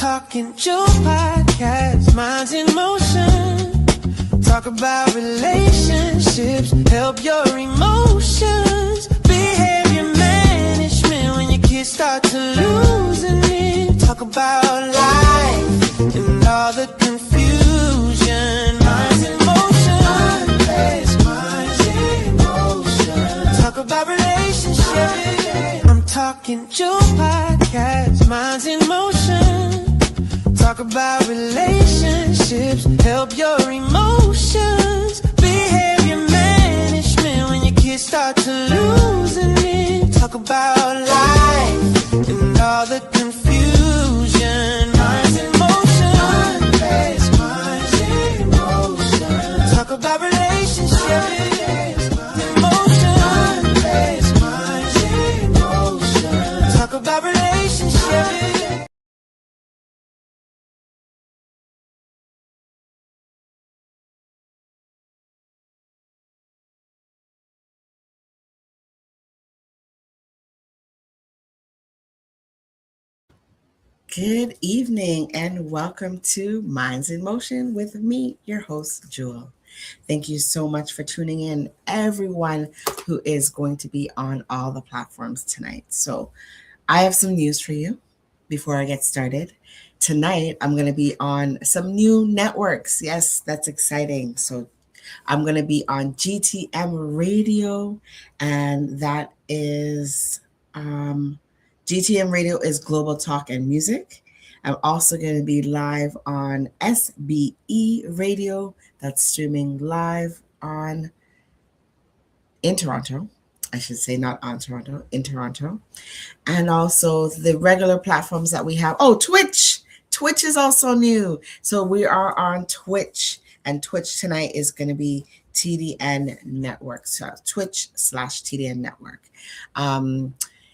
talking Joe podcast, minds in motion. Talk about relationships, help your emotions. Behavior management when your kids start to losing it. Talk about life and all the confusion. Minds in motion. Minds in motion. Talk about relationships. I'm talking Joe podcast, minds in motion. Talk about relationships, help your emotions. Behavior management when your kids start to losing it. Talk about life and all the confusion. Minds in motion. Minds in motion. Talk about relationships. About relationships. Good evening and welcome to Minds in Motion with me, your host, Jewel. Thank you so much for tuning in, everyone who is going to be on all the platforms tonight. So I have some news for you before I get started. Tonight, I'm going to be on some new networks. Yes, that's exciting. So I'm going to be on GTM Radio, and that is GTM Radio is Global Talk and Music. I'm also going to be live on SBE Radio, that's streaming live in Toronto. I should say not on Toronto, in Toronto. And also the regular platforms that we have. Oh, Twitch. Twitch is also new. So we are on Twitch. And Twitch tonight is going to be TDN Network. So Twitch/TDN Network.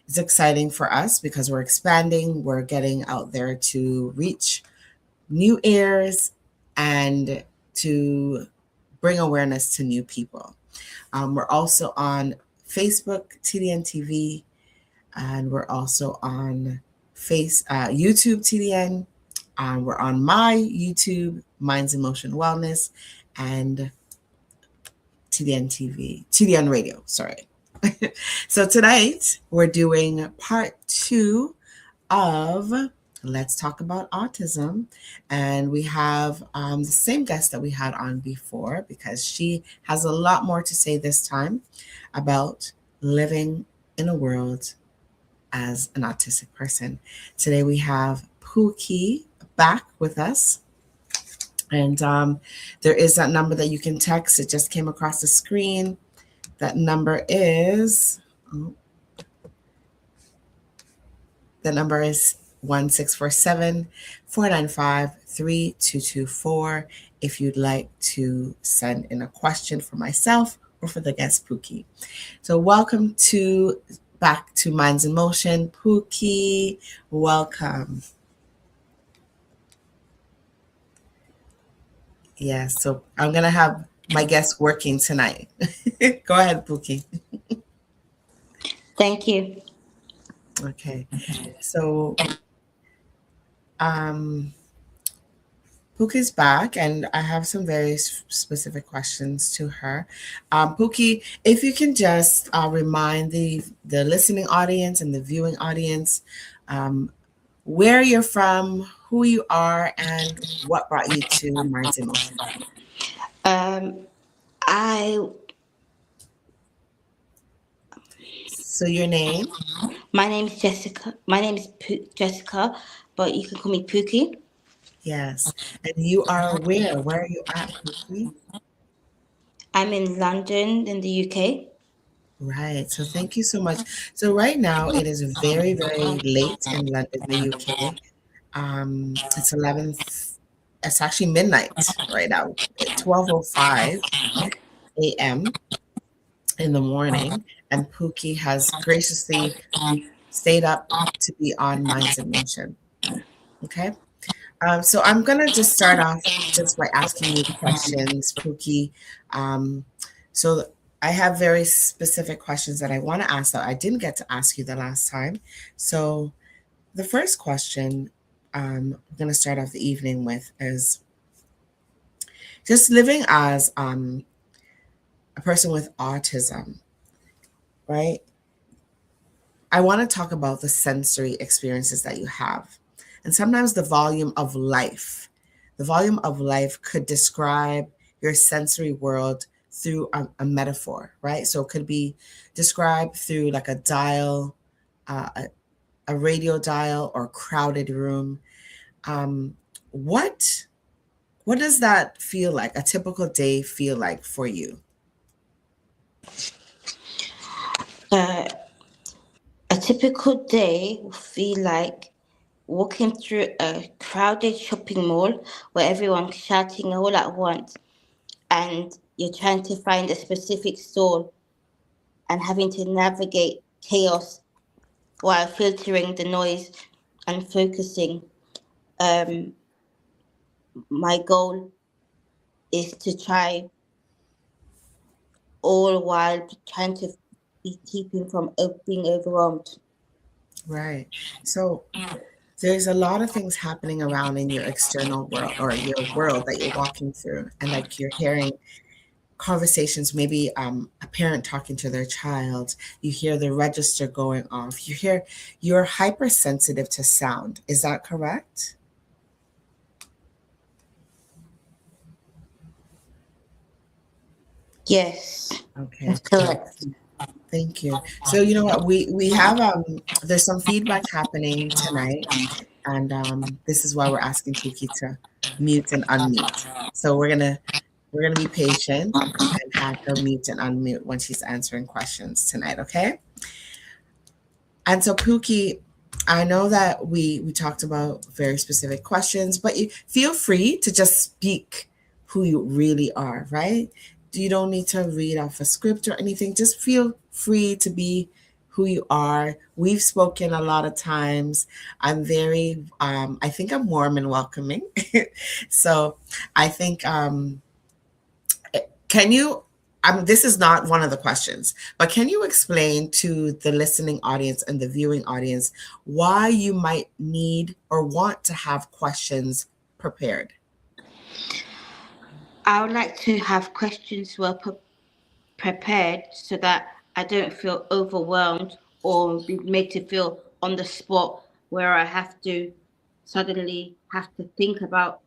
It's exciting for us because we're expanding. We're getting out there to reach new ears and to bring awareness to new people. We're also on Facebook, TDN TV, and we're also on YouTube TDN. We're on my YouTube, Minds in Motion Wellness, and TDN Radio, sorry. So tonight we're doing part 2 of Let's Talk About Autism. And we have the same guest that we had on before because she has a lot more to say this time about living in a world as an autistic person. Today we have Pookie back with us. And there is that number that you can text. It just came across the screen. That number is 1647-495-3224 if you'd like to send in a question for myself or for the guest Pookie. So welcome back to Minds in Motion. Pookie, welcome. Yeah, so I'm going to have my guest working tonight. Go ahead, Pookie. Thank you. Okay. So Pookie's back, and I have some very specific questions to her. Pookie, if you can just remind the listening audience and the viewing audience where you're from, who you are, and what brought you to Minds in Motion. So your name? My name is Jessica. My name is Jessica, but you can call me Pookie. Yes. And you are where? Where are you at, Pookie? I'm in London, in the UK. Right. So thank you so much. So right now it is very, very late in London, the UK. It's 11. It's actually midnight right now. 12:05 a.m. in the morning, and Pookie has graciously stayed up to be on Minds in Motion. Okay. So I'm gonna just start off just by asking you questions, Pookie. So I have very specific questions that I want to ask that I didn't get to ask you the last time. So the first question, we're going to start off the evening with is just living as a person with autism, right? I want to talk about the sensory experiences that you have. And sometimes the volume of life could describe your sensory world through a metaphor, right? So it could be described through like a dial, a radio dial, or crowded room. What does that feel like? A typical day feel like for you? A typical day will feel like walking through a crowded shopping mall where everyone's shouting all at once and you're trying to find a specific stall and having to navigate chaos while filtering the noise and focusing. Um, my goal is to try all while trying to be keeping from being overwhelmed. Right. So there's a lot of things happening around in your external world or your world that you're walking through, and like you're hearing conversations, maybe a parent talking to their child, you hear the register going off, you're hypersensitive to sound. Is that correct? Yes, Okay. that's correct. Thank you. So you know what, we have there's some feedback happening tonight, and this is why we're asking Pookie to mute and unmute. So we're gonna be patient and have her mute and unmute when she's answering questions tonight, okay? And so Pookie, I know that we talked about very specific questions, but you feel free to just speak who you really are, right? You don't need to read off a script or anything. Just feel free to be who you are. We've spoken a lot of times. I'm very, I think I'm warm and welcoming. So I think, can you, this is not one of the questions, but can you explain to the listening audience and the viewing audience why you might need or want to have questions prepared? I would like to have questions well prepared so that I don't feel overwhelmed or be made to feel on the spot where I have to suddenly have to think about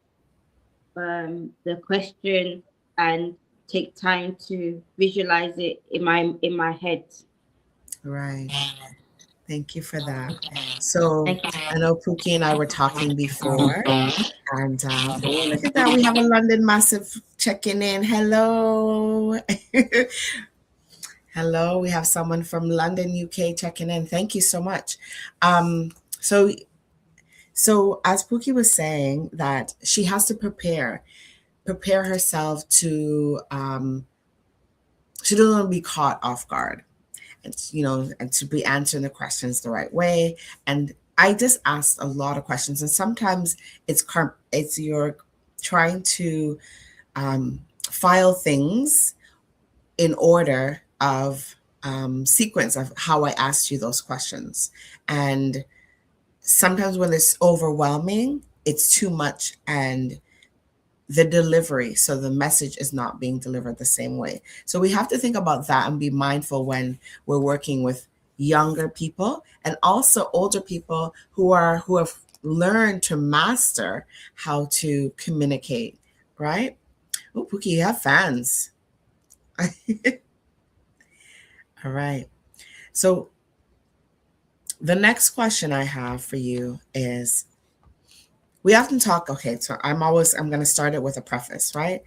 the question and take time to visualize it in my head. Right. Thank you for that. So Thank you. I know Pookie and I were talking before, and oh, look at that. We have a London Massive checking in. Hello. Hello. We have someone from London, UK checking in. Thank you so much. Um, so So as Pookie was saying, that she has to prepare herself to she doesn't want to be caught off guard, and and to be answering the questions the right way. And I just asked a lot of questions, and sometimes it's you're trying to file things in order of sequence of how I asked you those questions. And sometimes when it's overwhelming, it's too much, and the delivery, so the message is not being delivered the same way. So we have to think about that and be mindful when we're working with younger people and also older people who have learned to master how to communicate, right? Oh, Pookie, you have fans. All right. So the next question I have for you is, we often talk, okay, so I'm going to start it with a preface, right?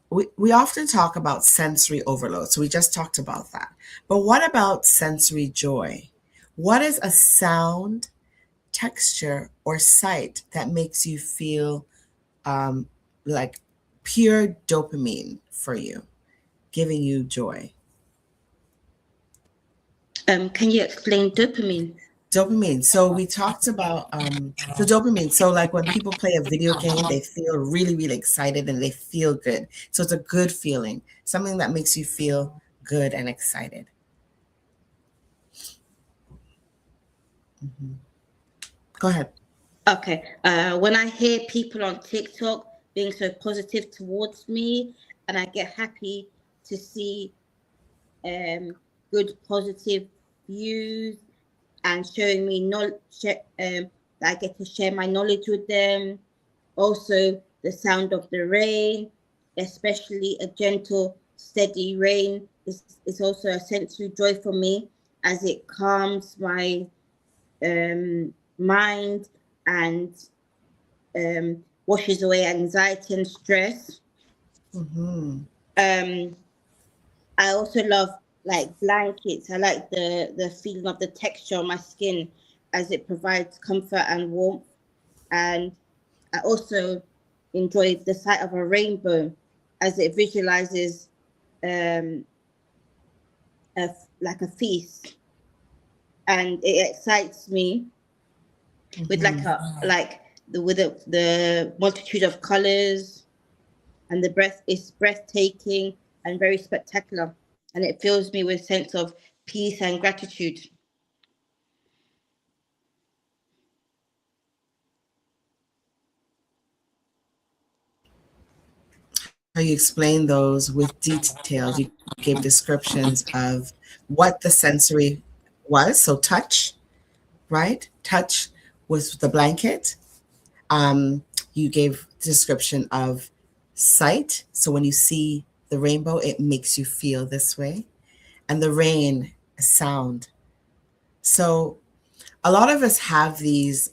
We often talk about sensory overload. So we just talked about that. But what about sensory joy? What is a sound, texture, or sight that makes you feel like pure dopamine for you, giving you joy? Can you explain dopamine? Dopamine. So we talked about so dopamine. So like when people play a video game, they feel really, really excited and they feel good. So it's a good feeling, something that makes you feel good and excited. Go ahead. Okay. When I hear people on TikTok being so positive towards me, and I get happy to see good positive views and showing me knowledge, that I get to share my knowledge with them. Also, the sound of the rain, especially a gentle, steady rain, is also a sensory joy for me, as it calms my mind and washes away anxiety and stress. Mm-hmm. Um, I also love like blankets. I like the feeling of the texture on my skin, as it provides comfort and warmth. And I also enjoy the sight of a rainbow, as it visualizes um, like a feast, and it excites me with Mm-hmm. the multitude of colors, and the breath is breathtaking and very spectacular, and it fills me with sense of peace and gratitude. How you explain those with details. You gave descriptions of what the sensory was. So touch, right? Touch was the blanket. You gave description of sight. So when you see the rainbow, it makes you feel this way. And the rain, sound. So a lot of us have these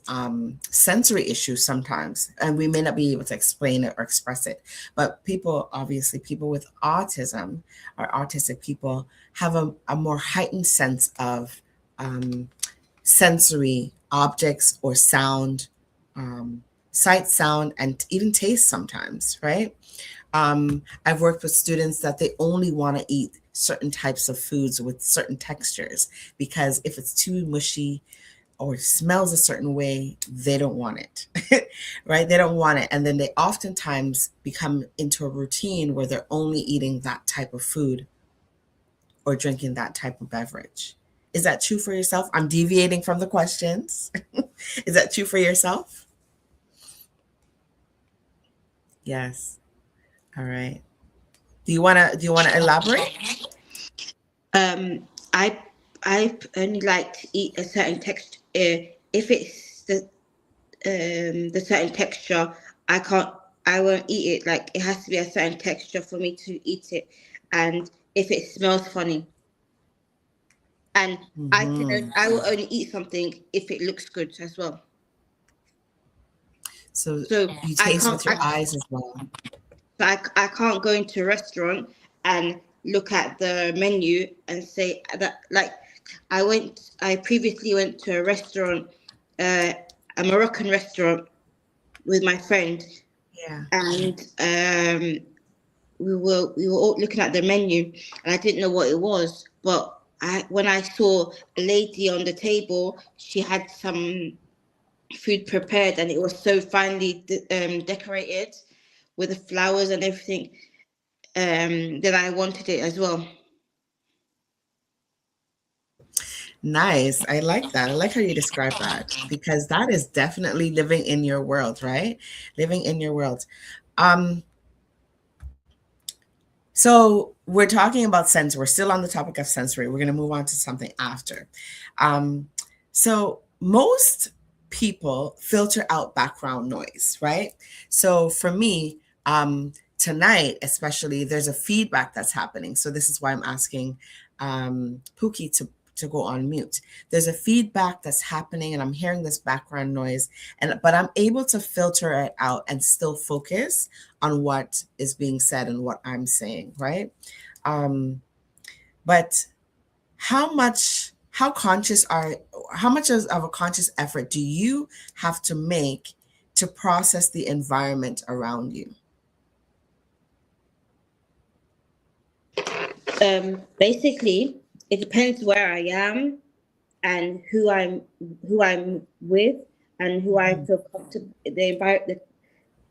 sensory issues sometimes, and we may not be able to explain it or express it. But people, obviously, people with autism or autistic people have a more heightened sense of sensory objects or sound, sight, sound, and even taste sometimes, right? I've worked with students that they only want to eat certain types of foods with certain textures because if it's too mushy or smells a certain way, they don't want it, right? They don't want it. And then they oftentimes become into a routine where they're only eating that type of food or drinking that type of beverage. Is that true for yourself? I'm deviating from the questions. Is that true for yourself? Yes. All right. Do you wanna elaborate? Um, I I only like to eat a certain texture. If it's the certain texture, I can't. I won't eat it. Like it has to be a certain texture for me to eat it, and if it smells funny, and Hmm. I will only eat something if it looks good as well. So So you I taste can't. with your eyes as well. I can't go into a restaurant and look at the menu and say that like I previously went to a restaurant, uh, a Moroccan restaurant with my friend, Yeah. and we were all looking at the menu, and I didn't know what it was, but when I saw a lady on the table, she had some food prepared, and it was so finely decorated with the flowers and everything. Then I wanted it as well. Nice. I like that. I like how you describe that because that is definitely living in your world, right? Living in your world. Um, so we're talking about sense. We're still on the topic of sensory. We're going to move on to something after. Um, so most people filter out background noise, right? So for me, tonight, especially, there's a feedback that's happening. So this is why I'm asking Pookie to go on mute. There's a feedback that's happening, and I'm hearing this background noise, but I'm able to filter it out and still focus on what is being said and what I'm saying, right? But how much how conscious are how much of a conscious effort do you have to make to process the environment around you? Basically, it depends where I am and who I'm with and who I Mhm. feel comfortable the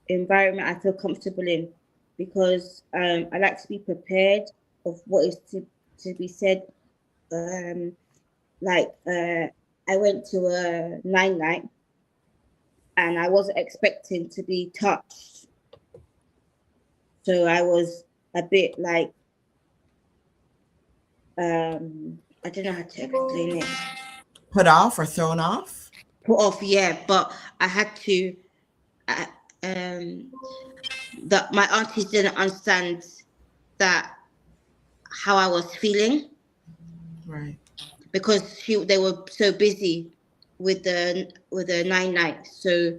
environment I feel comfortable in, because I like to be prepared of what is to be said. Um, like I went to a nine night, and I wasn't expecting to be touched. So I was a bit like, I don't know how to explain it. Put off or thrown off? Put off, yeah, but I had to, that my aunties didn't understand that how I was feeling, Right. because they were so busy with the nine nights, so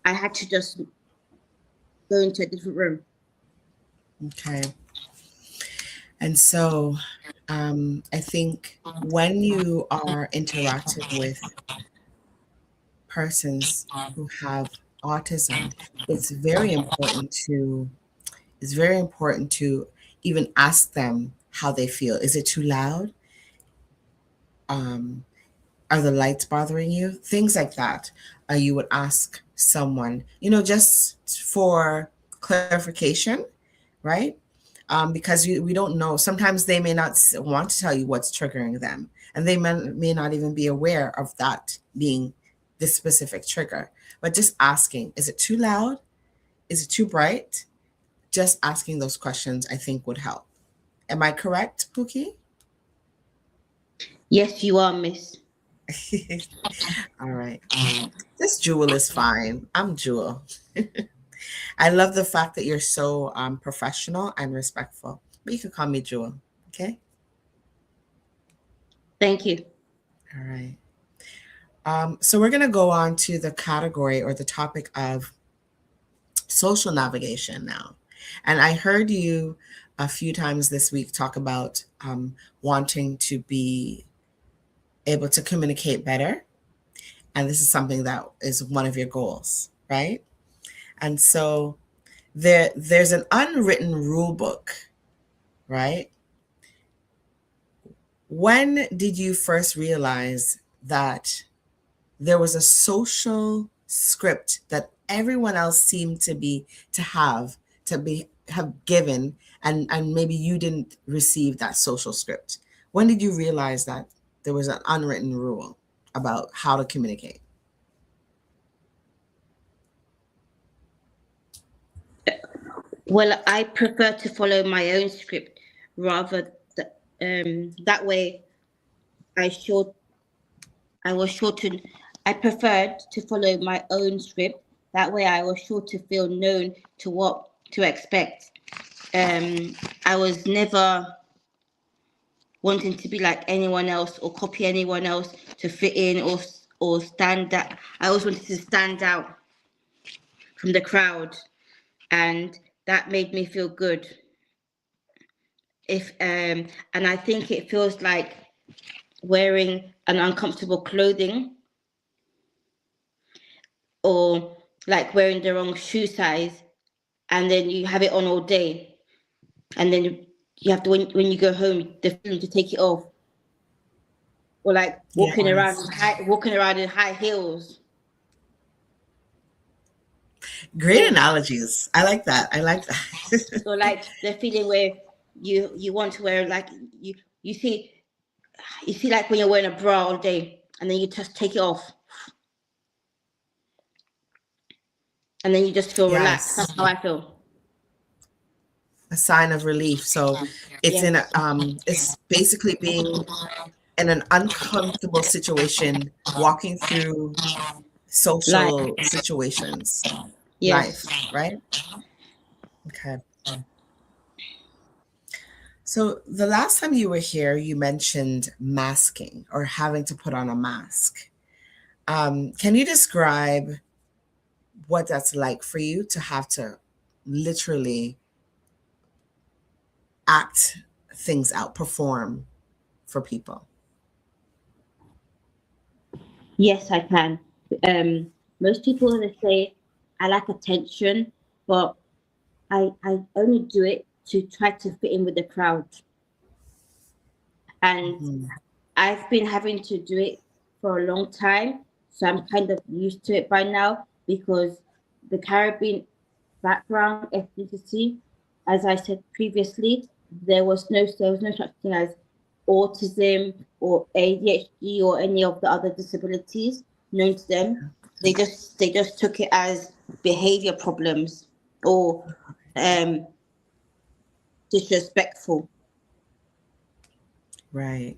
I had to just go into a different room. Okay. And so I think when you are interacting with persons who have autism, it's very important to even ask them how they feel. Is it too loud? Are the lights bothering you? Things like that. You would ask someone, just for clarification, right? Because we don't know. Sometimes they may not want to tell you what's triggering them, and they may not even be aware of that being this specific trigger. But just asking, is it too loud? Is it too bright? Just asking those questions, I think, would help. Am I correct, Pookie? Yes, you are, miss. All right. This Jewel is fine. I'm Jewel. I love the fact that you're so professional and respectful. But you can call me Jewel, okay? Thank you. All right. So we're going to go on to the category or the topic of social navigation now. And I heard you a few times this week talk about wanting to be able to communicate better. And this is something that is one of your goals, right? And so there's an unwritten rule book, right? When did you first realize that there was a social script that everyone else seemed to have given, and maybe you didn't receive that social script? When did you realize that there was an unwritten rule about how to communicate? Well, I prefer to follow my own script rather that way. I preferred to follow my own script. That way, I was sure to feel known to what to expect. I was never wanting to be like anyone else or copy anyone else to fit in or stand out. I always wanted to stand out from the crowd, and that made me feel good. And I think it feels like wearing an uncomfortable clothing, or like wearing the wrong shoe size, and then you have it on all day, and then you have to, when you go home, the feeling to take it off, or like walking around in high heels. Great analogies. I like that. So like the feeling where you want to wear, like you see like when you're wearing a bra all day and then you just take it off and then you just feel relaxed. That's how I feel. A sign of relief. So it's it's basically being in an uncomfortable situation, walking through social situations, life, right? Okay. So the last time you were here, you mentioned masking or having to put on a mask. Can you describe what that's like for you to have to literally act things out, perform for people? Yes, I can. Most people, they say I like attention, but I only do it to try to fit in with the crowd. And I've been having to do it for a long time, so I'm kind of used to it by now, because the Caribbean background, ethnicity, as I said previously, there was no such thing as autism or ADHD or any of the other disabilities known to them. they just took it as behavior problems or disrespectful. Right.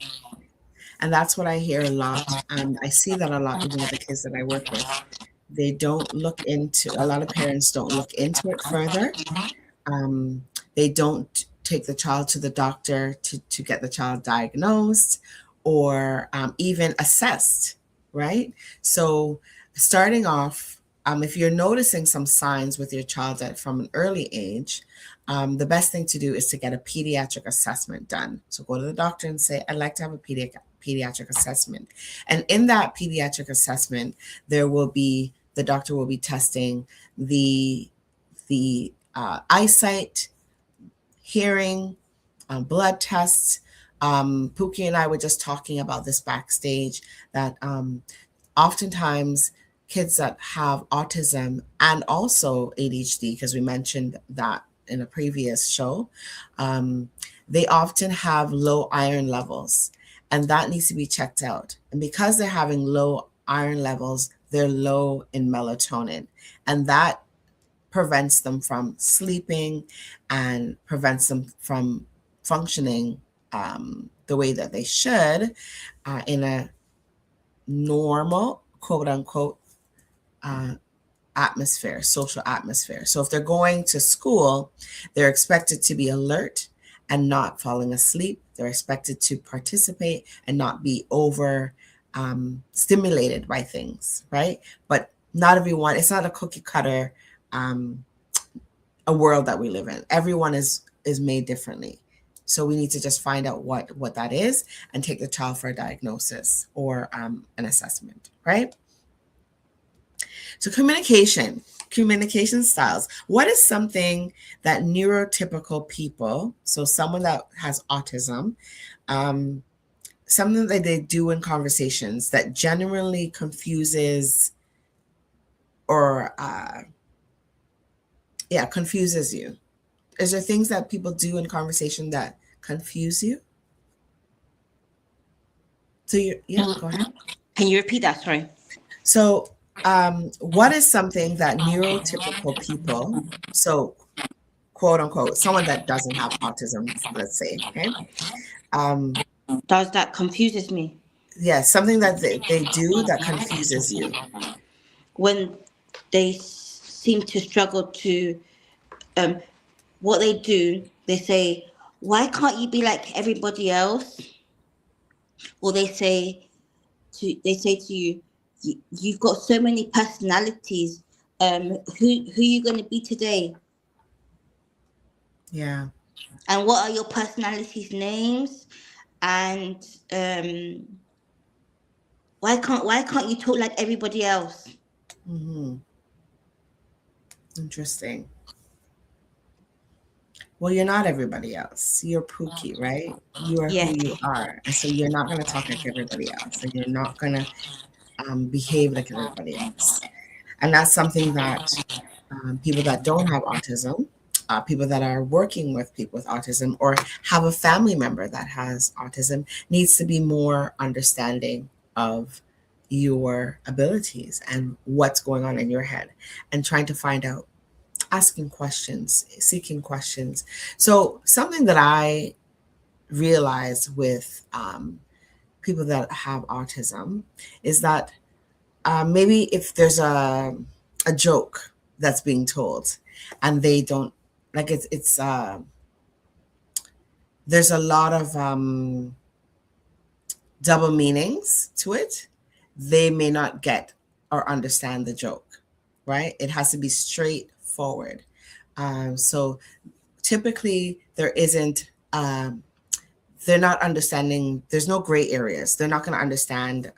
And that's what I hear a lot. I see that a lot even with the kids that I work with. They don't look into, a lot of parents don't look into it further. They don't take the child to the doctor to get the child diagnosed or even assessed, right? So starting off, if you're noticing some signs with your child from an early age, the best thing to do is to get a pediatric assessment done. So go to the doctor and say, I'd like to have a pediatric assessment. And in that pediatric assessment, the doctor will be testing the eyesight, hearing, blood tests. Pookie and I were just talking about this backstage, that oftentimes kids that have autism and also ADHD, because we mentioned that in a previous show, they often have low iron levels, and that needs to be checked out. And because they're having low iron levels, they're low in melatonin, and that prevents them from sleeping and prevents them from functioning the way that they should in a normal, quote unquote, atmosphere, social atmosphere. So if they're going to school, they're expected to be alert and not falling asleep. They're expected to participate and not be over stimulated by things, right? But not everyone, it's not a cookie cutter a world that we live in. Everyone is made differently. So we need to just find out what that is and take the child for a diagnosis or an assessment, right? So communication styles. What is something that neurotypical people, so someone that has autism, something that they do in conversations that genuinely confuses or confuses you? Is there things that people do in conversation that confuse you? So go ahead. Can you repeat that? Sorry. So what is something that neurotypical people, so quote unquote, someone that doesn't have autism, let's say, okay? Does that confuses me? Yes, something that they do that confuses you. When they seem to struggle to, what they do, they say, why can't you be like everybody else? Or they say to you, you've got so many personalities. Who you going to be today? Yeah. And what are your personalities' names? And why can't you talk like everybody else? Mm-hmm. Interesting. Well, you're not everybody else. You're Pookie, right? You are who you are. And so you're not going to talk like everybody else. And you're not going to behave like everybody else. And that's something that people that don't have autism, people that are working with people with autism or have a family member that has autism needs to be more understanding of your abilities and what's going on in your head and trying to find out, asking questions, seeking questions. So something that I realize with people that have autism is that maybe if there's a joke that's being told and they don't like it's there's a lot of double meanings to it, they may not get or understand the joke, right? It has to be straightforward. So typically there isn't they're not understanding, there's no gray areas. They're not going to understand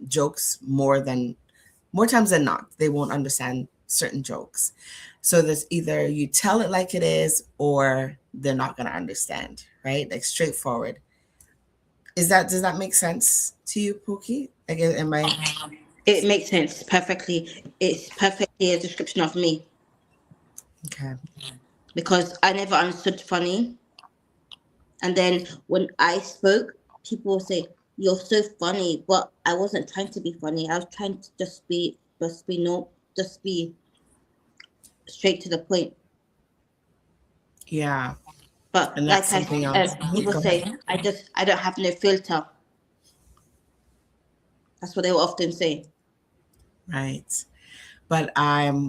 jokes more times than not. They won't understand certain jokes. So there's either you tell it like it is or they're not going to understand, right? Like straightforward. Does that make sense to you, Pookie? Like, It makes sense perfectly. It's perfectly a description of me. Okay. Because I never understood funny. And then when I spoke, people would say, you're so funny. But I wasn't trying to be funny. I was trying to just be just be straight to the point. Yeah. But And like that's something I, else. people Go ahead. say, I don't have no filter. That's what they will often say. Right. But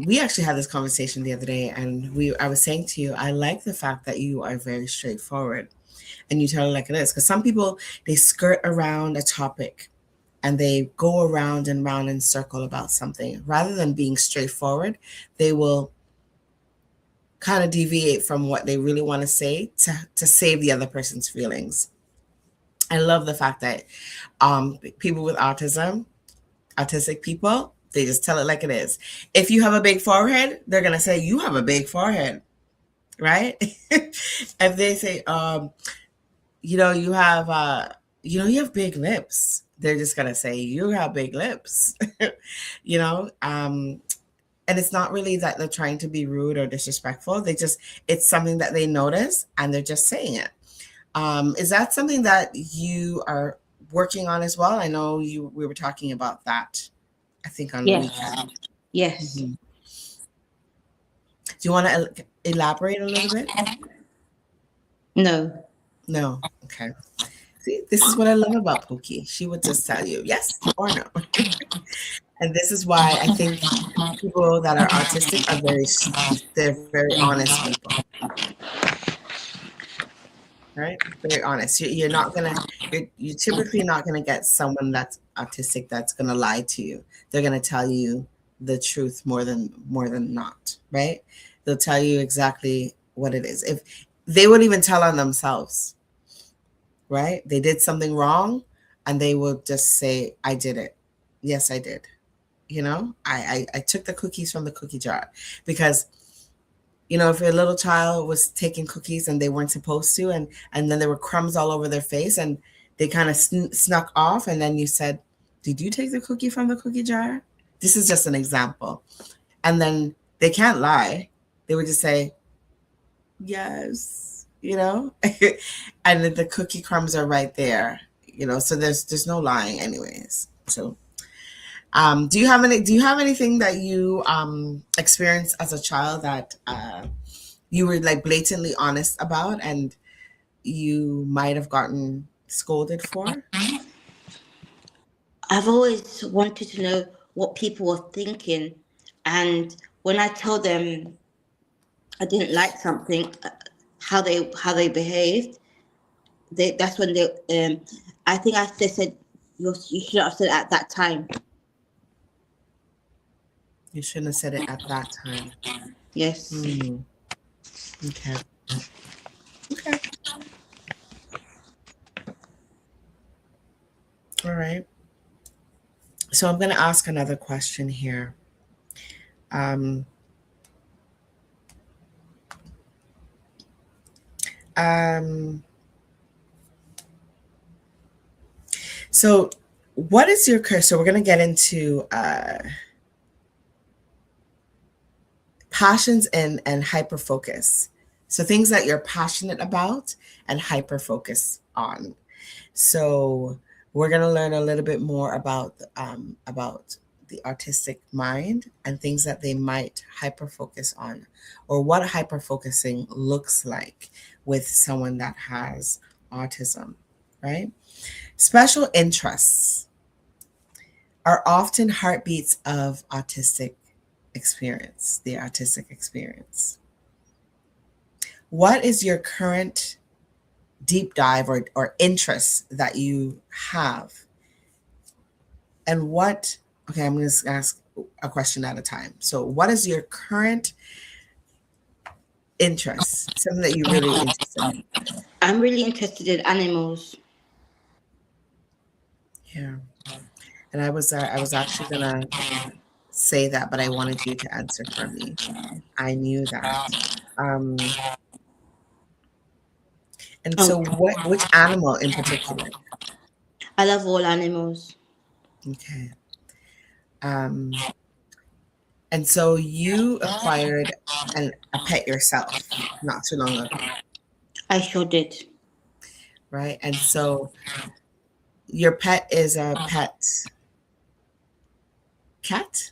we actually had this conversation the other day, and I was saying to you, I like the fact that you are very straightforward and you tell it like it is. Because some people, they skirt around a topic and they go around and round in circle about something. Rather than being straightforward, they will kind of deviate from what they really want to say to save the other person's feelings. I love the fact that people with autistic people, they just tell it like it is. If you have a big forehead, they're gonna say you have a big forehead, right? If they say, you have, you have big lips, they're just gonna say you have big lips, you know. And it's not really that they're trying to be rude or disrespectful. It's something that they notice and they're just saying it. Is that something that you are working on as well? I know we were talking about that, I think, on the weekend. Yes. Mhm. Do you want to elaborate a little bit? No. No. Okay. See, this is what I love about Pookie. She would just tell you yes or no. And this is why I think people that are autistic are they're very honest people, right? Very honest. You're not gonna you're typically not gonna get someone that's autistic that's gonna lie to you. They're gonna tell you the truth more than not, right? They'll tell you exactly what it is. If they would even tell on themselves, right? They did something wrong and they will just say, I did it. Yes, I did. I took the cookies from the cookie jar. Because if a little child was taking cookies and they weren't supposed to, and then there were crumbs all over their face and they kind of snuck off, and then you said, did you take the cookie from the cookie jar? This is just an example. And then they can't lie. They would just say, yes, and the cookie crumbs are right there, so there's no lying anyways. So do you have anything that you experienced as a child that you were like blatantly honest about and you might have gotten scolded for? I've always wanted to know what people were thinking, and when I tell them I didn't like something, how they behaved, that's when they I think they said you should have said it at that time. You shouldn't have said it at that time. Yes. Okay. All right. So I'm going to ask another question here. So what is your curse? So we're going to get into passions and hyper focus. So things that you're passionate about and hyper focus on. So we're going to learn a little bit more about the artistic mind and things that they might hyper focus on, or what hyper focusing looks like with someone that has autism, right? Special interests are often heartbeats of the artistic experience. What is your current deep dive or interest that you have? And okay, I'm going to ask a question at a time. So what is your current interest? Something that you're really interested in? I'm really interested in animals. Yeah. And I was actually going to say that, but I wanted you to answer for me. I knew that. And so which animal in particular? I love all animals. Okay. And so you acquired a pet yourself not too long ago. I sure did. Right? And so your pet is a pet cat?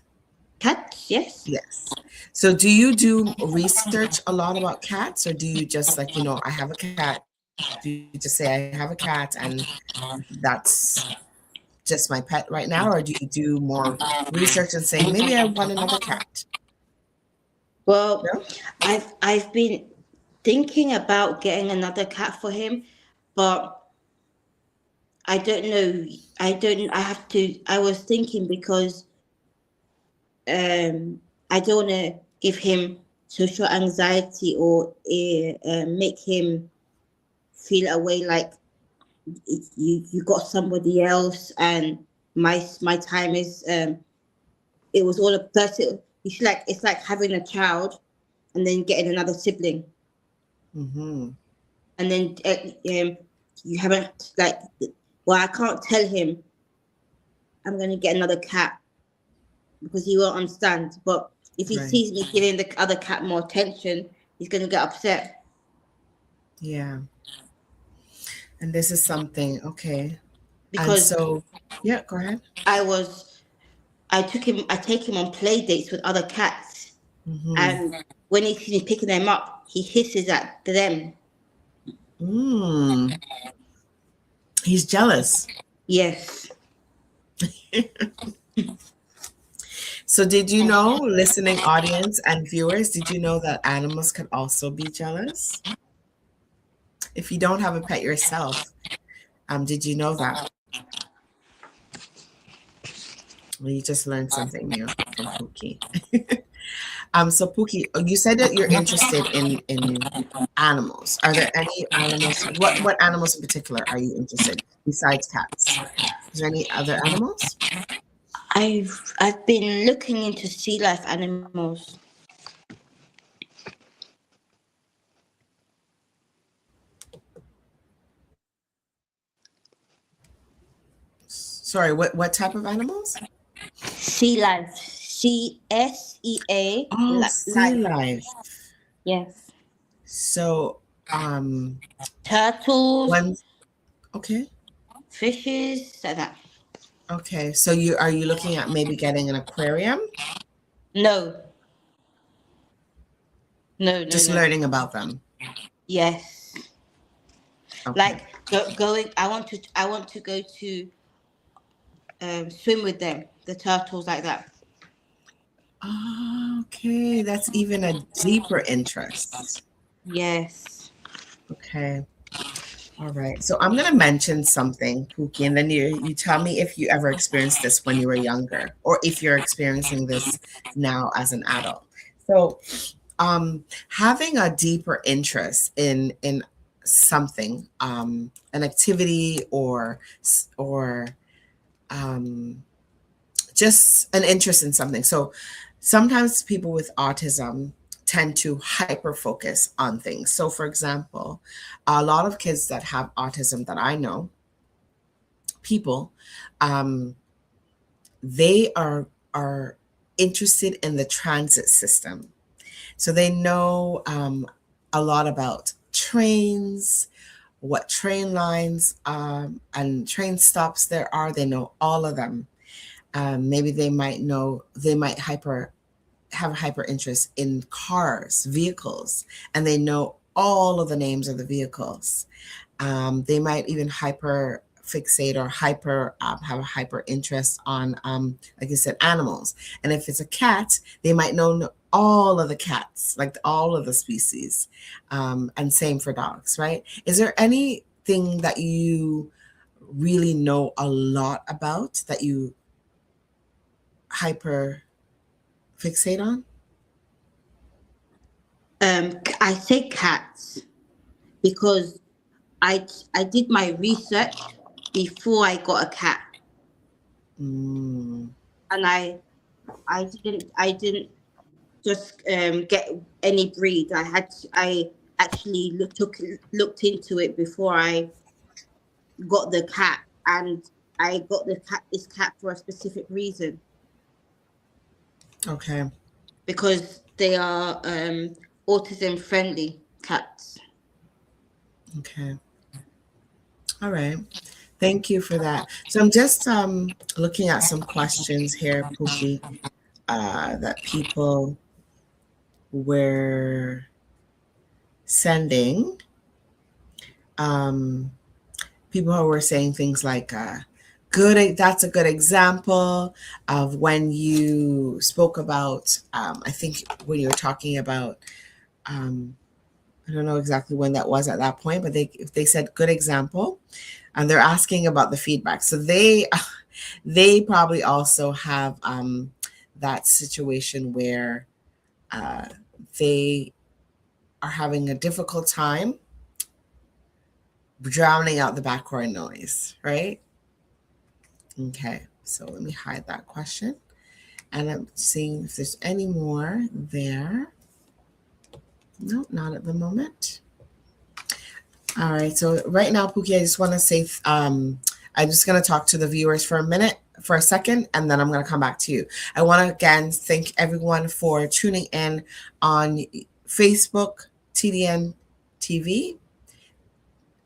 Cats, yes. Yes. So do you do research a lot about cats, or do you just like, I have a cat? Do you just say I have a cat and that's just my pet right now? Or do you do more research and say, maybe I want another cat? Well, No? I've been thinking about getting another cat for him, but I don't know. I don't. I have to. I was thinking because I don't want to give him social anxiety or make him feel a way like you got somebody else and my time is it was all a person. It's like having a child and then getting another sibling, Mm-hmm. and then you haven't like. Well, I can't tell him I'm gonna get another cat because he won't understand. But if he Right. sees me giving the other cat more attention, he's gonna get upset. Yeah. And this is something, okay. And Because so, yeah, go ahead. I was I take him on play dates with other cats, Mm-hmm. and when he sees me picking them up, he hisses at them. Mm. He's jealous. Yes. So did you know, listening audience and viewers, did you know that animals can also be jealous? If you don't have a pet yourself, did you know that? Well, you just learned something new from Pookie. So Pookie, you said that you're interested in animals. Are there any animals? What animals in particular are you interested besides cats? Is there any other animals? I've been looking into sea life animals. Sorry, what type of animals? Sea life. CSEA Oh, sea life. life. Yes. So, Turtles, one, okay, fishes, like that. okay. So are you looking at maybe getting an aquarium? No. No, no, Just no. learning about them. Yes. Okay. Like going I want to go to swim with them, the turtles like that. Okay, that's even a deeper interest. Yes. Okay. All right. So I'm going to mention something, Pookie, and then you tell me if you ever experienced this when you were younger or if you're experiencing this now as an adult. So, having a deeper interest in something, an activity or um, just an interest in something. So sometimes people with autism tend to hyper focus on things. So, for example, a lot of kids that have autism that I know, people, um, they are interested in the transit system. So they know a lot about trains, what train lines and train stops there are. They know all of them. Maybe they might have a hyper interest in cars, vehicles, and they know all of the names of the vehicles. They might even hyper fixate or have a hyper interest on, like I said, animals. And if it's a cat, they might know all of the cats, like all of the species. And same for dogs, right? Is there anything that you really know a lot about that you hyper fixate on? I say cats because I did my research before I got a cat, Mm, and I didn't just get any breed. I actually looked into it before I got the cat, and I got this cat for a specific reason okay. because they are autism friendly cats. Okay. All right. Thank you for that. So I'm just looking at some questions here, Pookie. that people were sending. People who were saying things like, that's a good example of when you spoke about, I think when you were talking about, I don't know exactly when that was at that point, but they said good example, and they're asking about the feedback. So they probably also have that situation where they are having a difficult time drowning out the background noise, right? Okay, so let me hide that question. And I'm seeing if there's any more there. No, not at the moment. All right, so right now, Pookie, I just want to say, I'm just going to talk to the viewers for a second, and then I'm going to come back to you. I want to again thank everyone for tuning in on Facebook, TDN TV,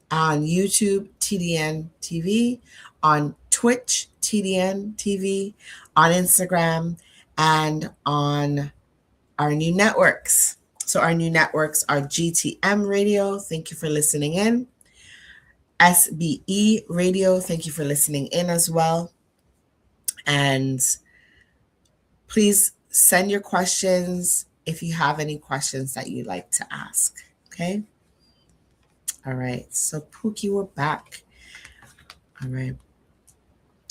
on YouTube, TDN TV, on Twitch, TDN TV, on Instagram, and on our new networks. So our new networks are GTM Radio. Thank you for listening in. SBE Radio. Thank you for listening in as well. And please send your questions if you have any questions that you'd like to ask. Okay. All right. So Pookie, we're back. All right.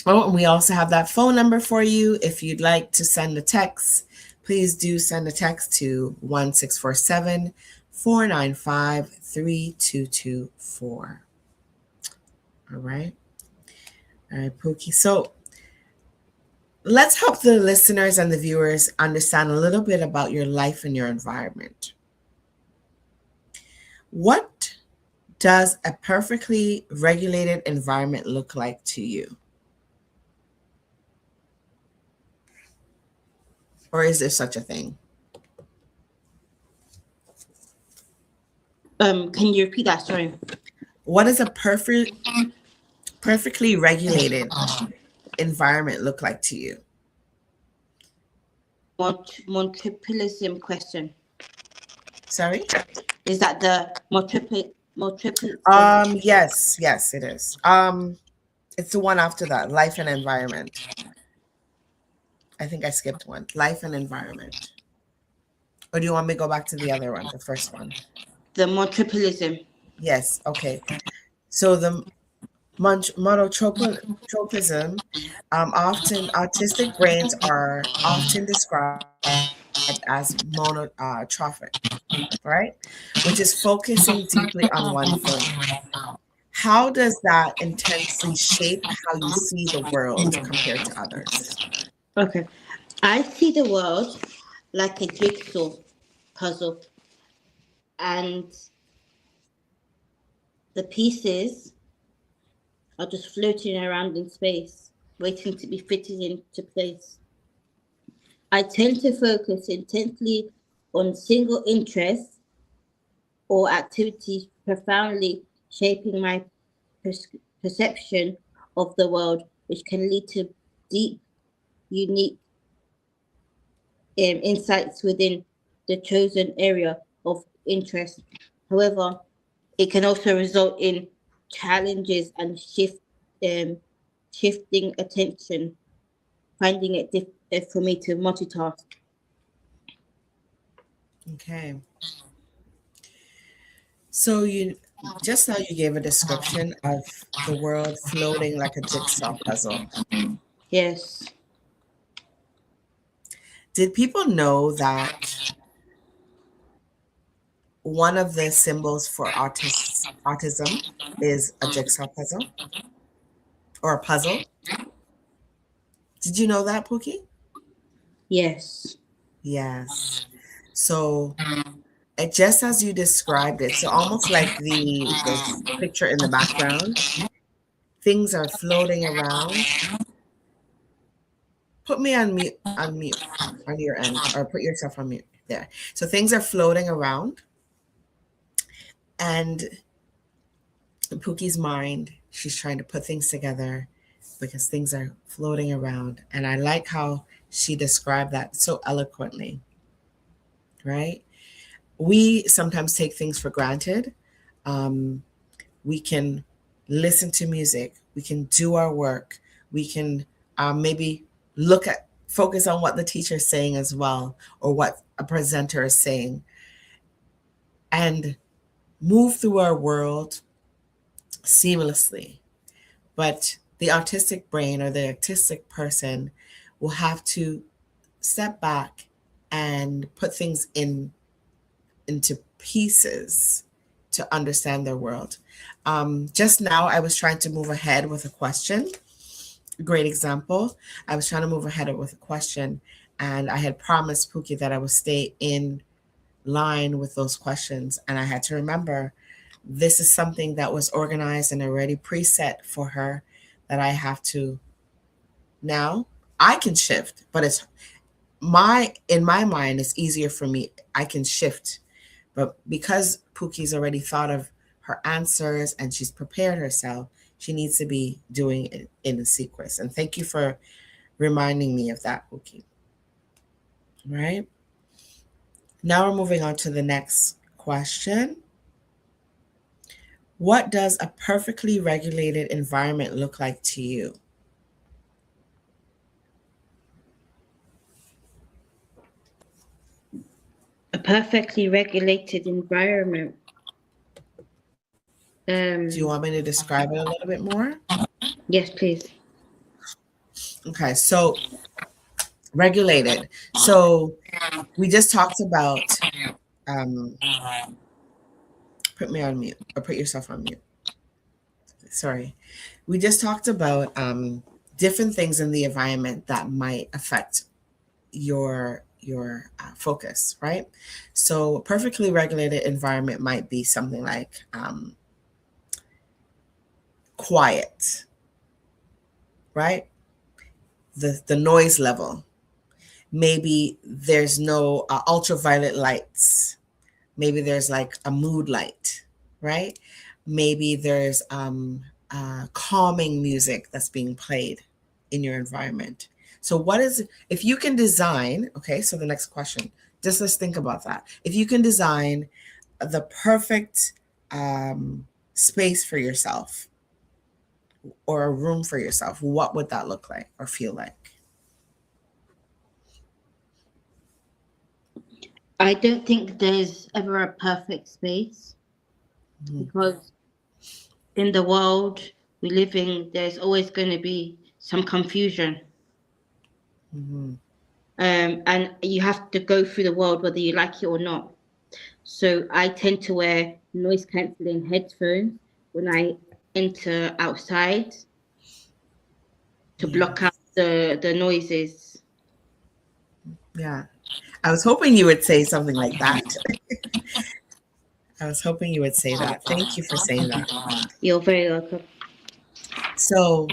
Oh, and we also have that phone number for you. If you'd like to send a text, please do send a text to 1-647-495-3224. All right. All right, Pookie. So let's help the listeners and the viewers understand a little bit about your life and your environment. What does a perfectly regulated environment look like to you? Or is there such a thing? Can you repeat that? Sorry. What does a perfectly regulated environment look like to you? Multiplicism question. Sorry? Is that the multiple? Yes, it is. It's the one after that, life and environment. I think I skipped one. Life and environment. Or do you want me to go back to the other one, the first one? The multiplicism. Yes, okay. So the monotropism, often autistic brains are often described as monotrophic, right? Which is focusing deeply on one thing. How does that intensely shape how you see the world compared to others? Okay. I see the world like a jigsaw puzzle, and the pieces are just floating around in space, waiting to be fitted into place. I tend to focus intently on single interests or activities, profoundly shaping my perception of the world, which can lead to deep, unique insights within the chosen area of interest. However, it can also result in challenges and shifting attention, finding it difficult for me to multitask. Okay. So you just now you gave a description of the world floating like a jigsaw puzzle. Yes. Did people know that one of the symbols for autism is a jigsaw puzzle or a puzzle? Did you know that, Pookie? Yes. Yes. So it just as you described it, so almost like the picture in the background, things are floating around. Put me on mute on your end, or put yourself on mute there. So things are floating around, and in Pookie's mind, she's trying to put things together because things are floating around. And I like how she described that so eloquently, right? We sometimes take things for granted. Um, we can listen to music, we can do our work, we can maybe focus on what the teacher is saying as well, or what a presenter is saying, and move through our world seamlessly. But the autistic brain or the autistic person will have to step back and put things into pieces to understand their world. Just now, I was trying to move ahead with a question. Great example. I was trying to move ahead with a question, and I had promised Pookie that I would stay in line with those questions. And I had to remember this is something that was organized and already preset for her that I have to now. I can shift, but in my mind, it's easier for me. I can shift. But because Pookie's already thought of her answers and she's prepared herself, she needs to be doing it in a sequence. And thank you for reminding me of that, Pookie. Right? Now we're moving on to the next question. What does a perfectly regulated environment look like to you? A perfectly regulated environment. Do you want me to describe it a little bit more? Yes, please. Okay, so regulated. So we just talked about, put me on mute, or put yourself on mute. Sorry. We just talked about different things in the environment that might affect your focus, right? So a perfectly regulated environment might be something like quiet, right? The noise level. Maybe there's no ultraviolet lights. Maybe there's like a mood light, right? Maybe there's calming music that's being played in your environment. So what is, if you can design, okay, so the next question, just let's think about that. If you can design the perfect space for yourself or a room for yourself, what would that look like or feel like? I don't think there's ever a perfect space because in the world we live in, there's always going to be some confusion. And you have to go through the world whether you like it or not. So I tend to wear noise cancelling headphones when I enter outside to block out the noises. Yeah. I was hoping you would say something like that. I was hoping you would say that. Thank you for saying that. You're very welcome. So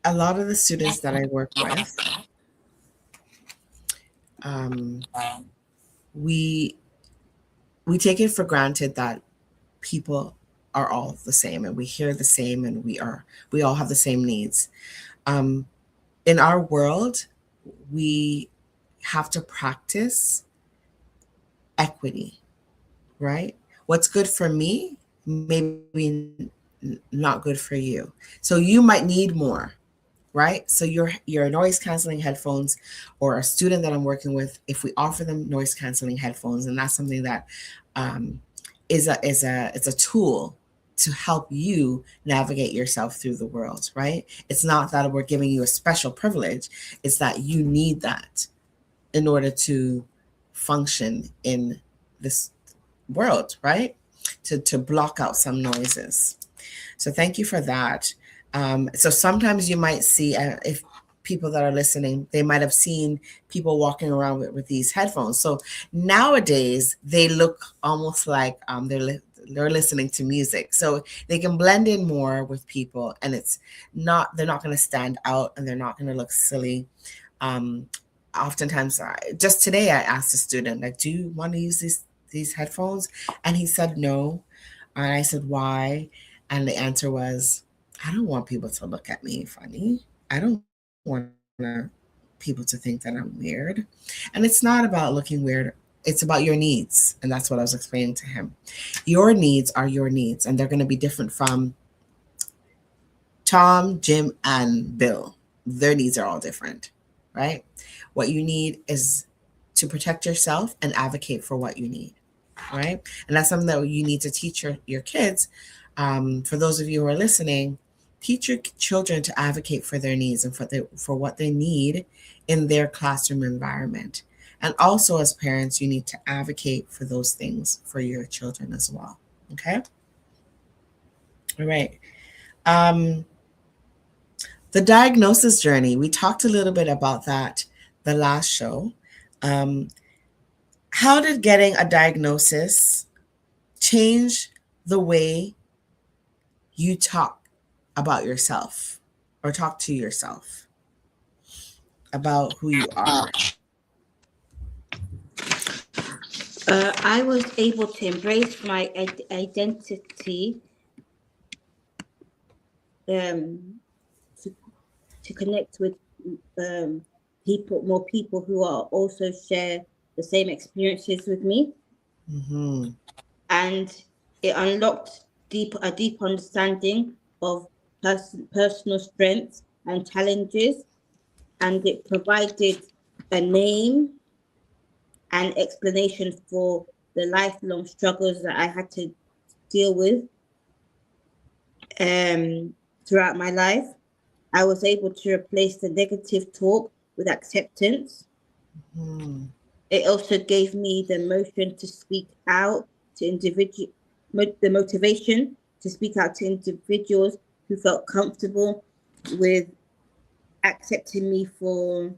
a lot of the students that I work with, we take it for granted that people are all the same and we hear the same and we all have the same needs. In our world, we have to practice equity, right? What's good for me may be not good for you. So you might need more, right? So your noise canceling headphones, or a student that I'm working with, if we offer them noise canceling headphones, and that's something that is a tool to help you navigate yourself through the world, right? It's not that we're giving you a special privilege. It's that you need that in order to function in this world, right? To block out some noises. So thank you for that. So sometimes you might see, if people that are listening, they might have seen people walking around with these headphones. So nowadays they look almost like they're listening to music, so they can blend in more with people, and they're not going to stand out and they're not going to look silly. Oftentimes, just today I asked a student, like, do you want to use these headphones? And he said no. And I said, why? And the answer was, I don't want people to look at me funny. I don't want people to think that I'm weird. And it's not about looking weird. It's about your needs. And that's what I was explaining to him. Your needs are your needs, and they're going to be different from Tom, Jim, and Bill. Their needs are all different, right? What you need is to protect yourself and advocate for what you need, right? And that's something that you need to teach your kids. For those of you who are listening, teach your children to advocate for their needs and for what they need in their classroom environment. And also, as parents, you need to advocate for those things for your children as well. Okay? All right. The diagnosis journey, we talked a little bit about that the last show. How did getting a diagnosis change the way you talk about yourself or talk to yourself about who you are? I was able to embrace my identity, to connect with more people who are also share the same experiences with me. Mm-hmm. And it unlocked a deep understanding of personal strengths and challenges, and it provided a name and explanation for the lifelong struggles that I had to deal with throughout my life. I was able to replace the negative talk with acceptance. Mm-hmm. It also gave me the motion to speak out to the motivation to speak out to individuals who felt comfortable with accepting me for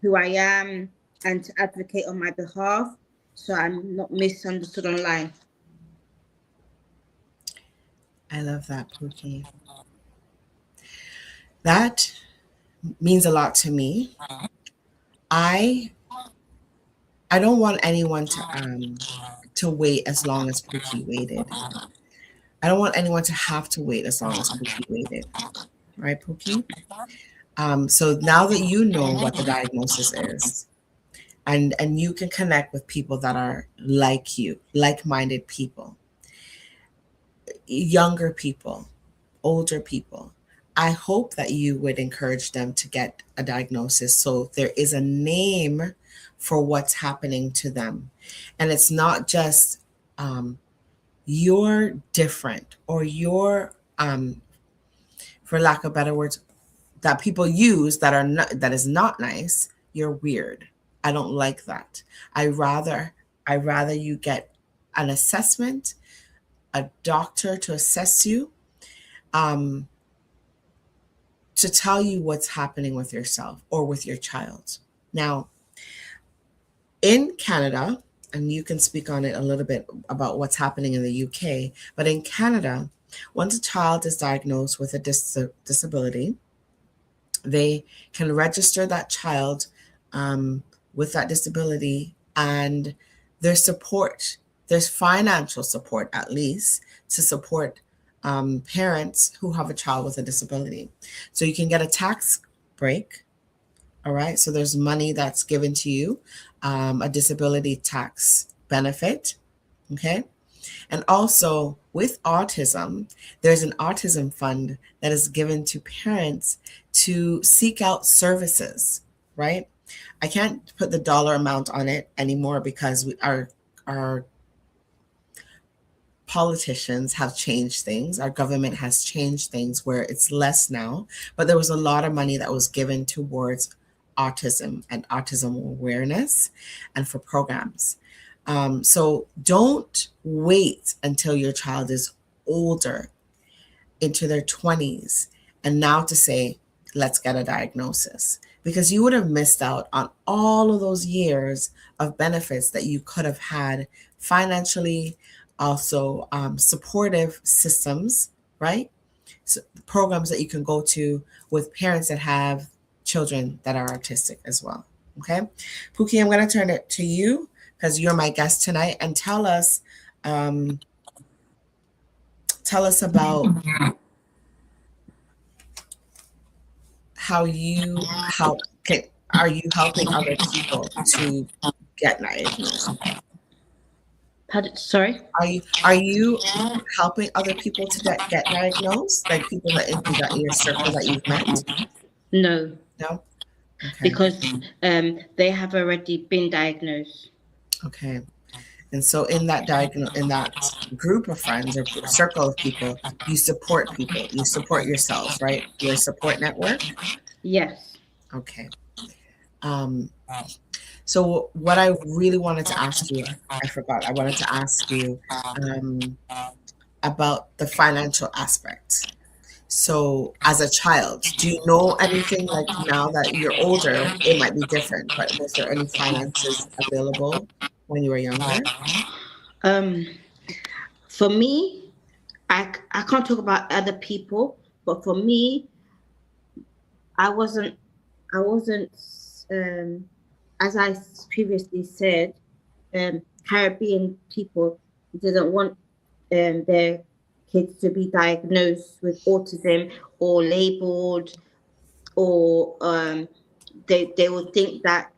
who I am and to advocate on my behalf so I'm not misunderstood online. I love that, Pookie. That means a lot to me. I don't want anyone to wait as long as Pookie waited. I don't want anyone to have to wait as long as Pookie waited. Right, Pookie? So now that you know what the diagnosis is, and you can connect with people that are like you, like-minded people, younger people, older people, I hope that you would encourage them to get a diagnosis so there is a name for what's happening to them. And it's not just you're different or you're, for lack of better words, that people use that is not nice. You're weird. I don't like that. I rather you get an assessment, a doctor to assess you, to tell you what's happening with yourself or with your child. Now, in Canada, and you can speak on it a little bit about what's happening in the UK, but in Canada, once a child is diagnosed with a disability, they can register that child with that disability, and there's financial support at least to support parents who have a child with a disability. So you can get a tax break. All right. So there's money that's given to you, a disability tax benefit. Okay. And also with autism, there's an autism fund that is given to parents to seek out services, right? I can't put the dollar amount on it anymore because our politicians have changed things. Our government has changed things where it's less now, but there was a lot of money that was given towards autism and autism awareness and for programs. So don't wait until your child is older, into their 20s, and now to say, let's get a diagnosis, because you would have missed out on all of those years of benefits that you could have had financially, also supportive systems, right? So programs that you can go to with parents that have children that are autistic as well. Okay, Pookie, I'm going to turn it to you because you're my guest tonight, and tell us about how you help? Are you helping other people to get diagnosed? Sorry? Are you helping other people to get diagnosed? Like people that in your circle that you've met? No, No? Okay. because they have already been diagnosed. Okay. And so in that in that group of friends or circle of people, you support people. You support yourselves, right? Your support network. Yes. Okay. Um, so what I really wanted to ask you, I forgot. I wanted to ask you about the financial aspect. So as a child, do you know anything like now that you're older, it might be different, but was there any finances available when you were younger? Um, for me, I can't talk about other people, but for me, I wasn't I wasn't as I previously said, Caribbean people didn't want their kids to be diagnosed with autism or labeled, or they would think that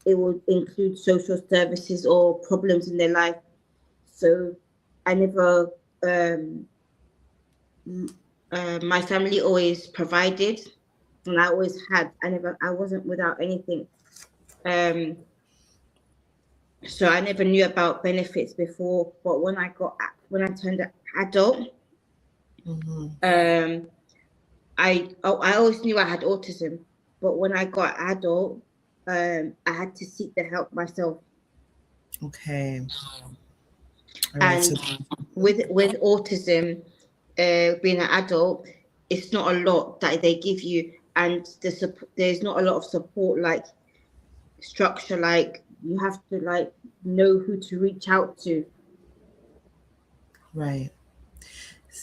it would include social services or problems in their life. So I never, my family always provided, and I always had. I wasn't without anything. Um, so I never knew about benefits before. But when I turned adult, Mm-hmm. I always knew I had autism, but when I got adult, I had to seek the help myself. Okay. All right. So And with autism, being an adult, it's not a lot that they give you, and there's not a lot of support, like structure, like you have to like know who to reach out to. right.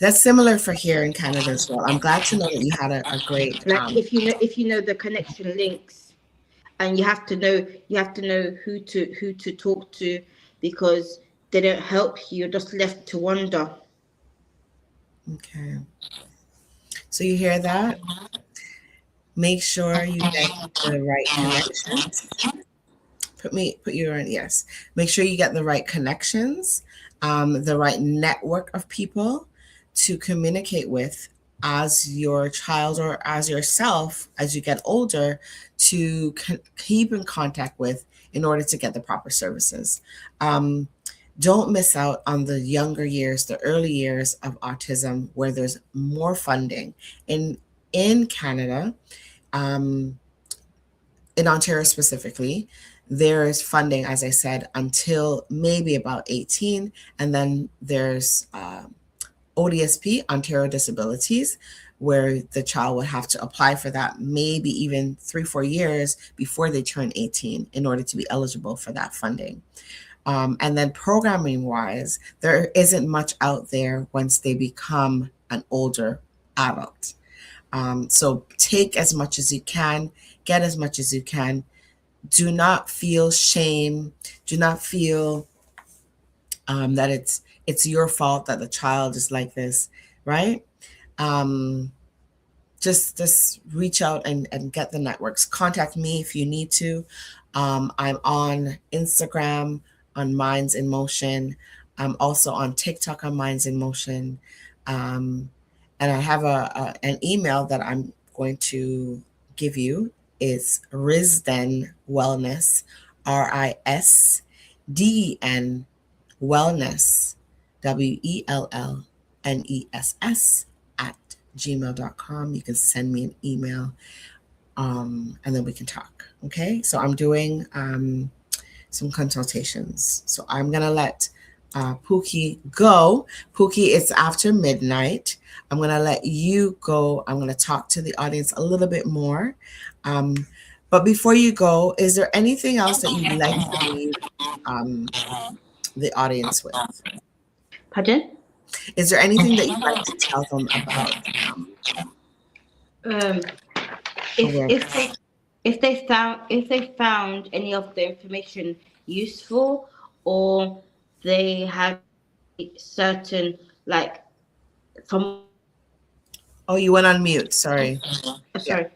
That's similar for here in Canada as well. I'm glad to know that you had a great Like if you know the connection links, and you have to know who to talk to, because they don't help you. You're just left to wonder. okay. So you hear that? Make sure you get the right connections. Put you in, yes. Make sure you get the right connections, the right network of people to communicate with as your child or as yourself as you get older, to keep in contact with in order to get the proper services. Don't miss out on the younger years, the early years of autism, where there's more funding. In Canada, um, in Ontario specifically, there is funding, as I said, until maybe about 18. And then there's ODSP, Ontario Disabilities, where the child would have to apply for that maybe even 3-4 years before they turn 18 in order to be eligible for that funding. And then programming wise, there isn't much out there once they become an older adult. So take as much as you can, get as much as you can. Do not feel shame. Do not feel that it's your fault that the child is like this, right? Just reach out and get the networks. Contact me if you need to. I'm on Instagram on Minds in Motion. I'm also on TikTok on Minds in Motion. And I have an email that I'm going to give you. It's Risden Wellness, RISDEN Wellness, WELLNESS at gmail.com. You can send me an email, and then we can talk. Okay, so I'm doing some consultations. So I'm gonna let Pookie go. Pookie, it's after midnight. I'm gonna let you go. I'm gonna talk to the audience a little bit more. But before you go, is there anything else that you'd like to leave the audience with? Pardon? Is there anything that you'd like to tell them about Um, if awareness? if they found any of the information useful, or they have certain, like, from Oh, you went on mute. Sorry. Yeah. sorry,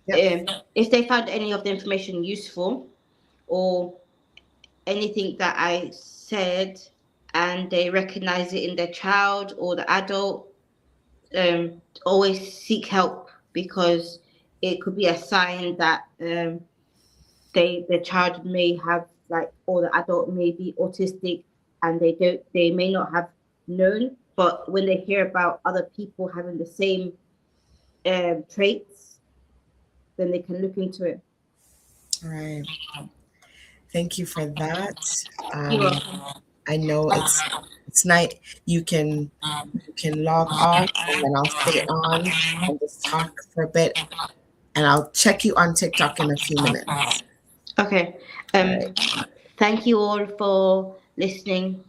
Yep. If they found any of the information useful, or anything that I said, and they recognize it in their child or the adult, always seek help, because it could be a sign that the child may have, like, or the adult may be autistic, and they may not have known, but when they hear about other people having the same traits, then they can look into it. All right. Thank you for that. You're Um, welcome. I know it's night. You can log off, and then I'll stay on and just talk for a bit, and I'll check you on TikTok in a few minutes. Okay. All right. Thank you all for listening.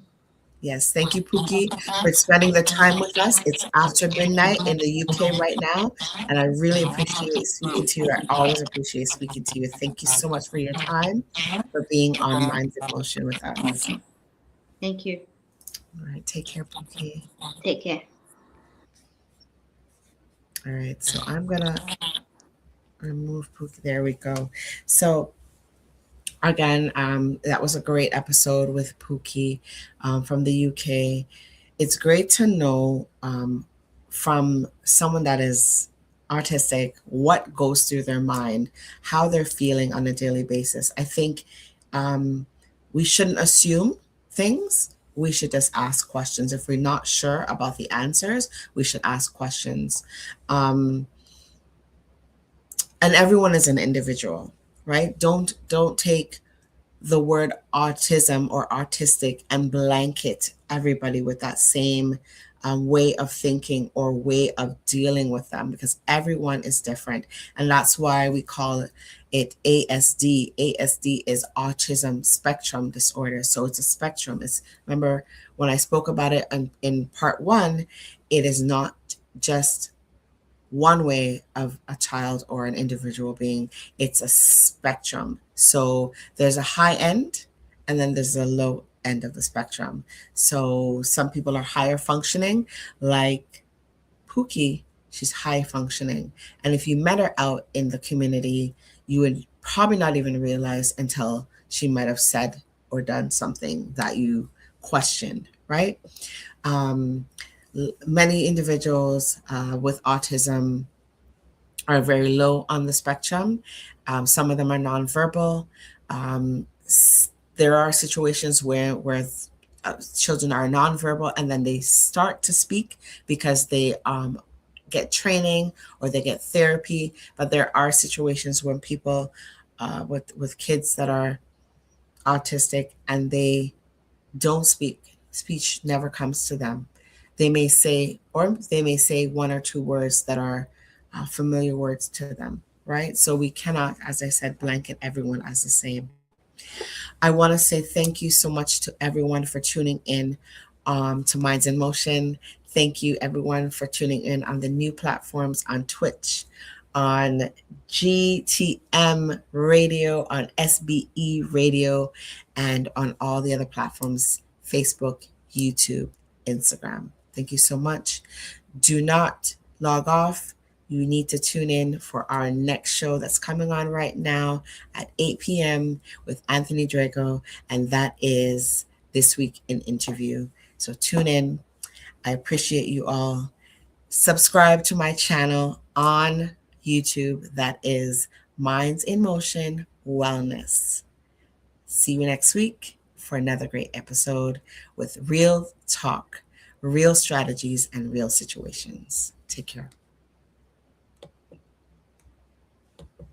Yes, thank you, Pookie, for spending the time with us. It's after midnight in the UK right now, and I really appreciate speaking to you. I always appreciate speaking to you. Thank you so much for your time, for being on Minds in Motion with us. Thank you. All right, take care, Pookie. Take care. All right, so I'm gonna remove Pookie. There we go. So again, that was a great episode with Pookie from the UK. It's great to know from someone that is artistic what goes through their mind, how they're feeling on a daily basis. I think we shouldn't assume things. We should just ask questions. If we're not sure about the answers, we should ask questions. And everyone is an individual, right? Don't take the word autism or artistic and blanket everybody with that same way of thinking or way of dealing with them, because everyone is different. And that's why we call it ASD. ASD is autism spectrum disorder. So it's a spectrum. Remember when I spoke about it in part 1, it is not just one way of a child or an individual being. It's a spectrum. So there's a high end, and then there's a low end of the spectrum. So some people are higher functioning, like Pookie. She's high functioning. And if you met her out in the community, you would probably not even realize until she might have said or done something that you questioned, right? Many individuals with autism are very low on the spectrum. Some of them are nonverbal. There are situations where children are nonverbal and then they start to speak because they get training or they get therapy. But there are situations when people with kids that are autistic and they don't speak. Speech never comes to them. They may say one or two words that are familiar words to them, right? So we cannot, as I said, blanket everyone as the same. I want to say thank you so much to everyone for tuning in to Minds in Motion. Thank you, everyone, for tuning in on the new platforms on Twitch, on GTM Radio, on SBE Radio, and on all the other platforms, Facebook, YouTube, Instagram. Thank you so much. Do not log off. You need to tune in for our next show that's coming on right now at 8 p.m. with Anthony Drago, and that is This Week in Interview. So tune in. I appreciate you all. Subscribe to my channel on YouTube. That is Minds in Motion Wellness. See you next week for another great episode with real talk, real strategies, and real situations. Take care.